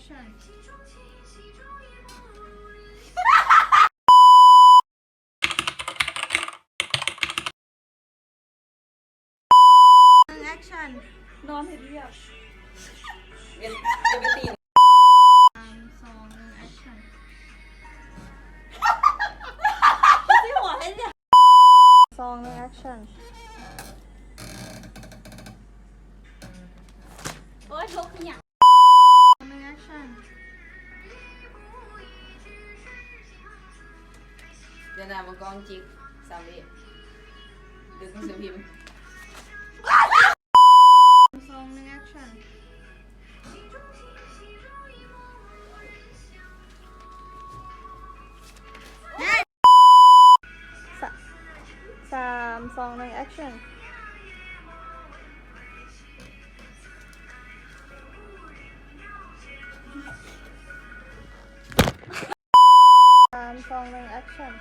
action 1 action นอนให้เรียบ อย่าไปตี 3 2 1 action ที่หัวให้เรียบ 2 1 action โอ้ยทุกอย่าง 1 action เดี๋ยวนามังกรจิกสามวิดึงหนังสือพิมพ์ 2 1 action 3 2 1 action 3 2 1 action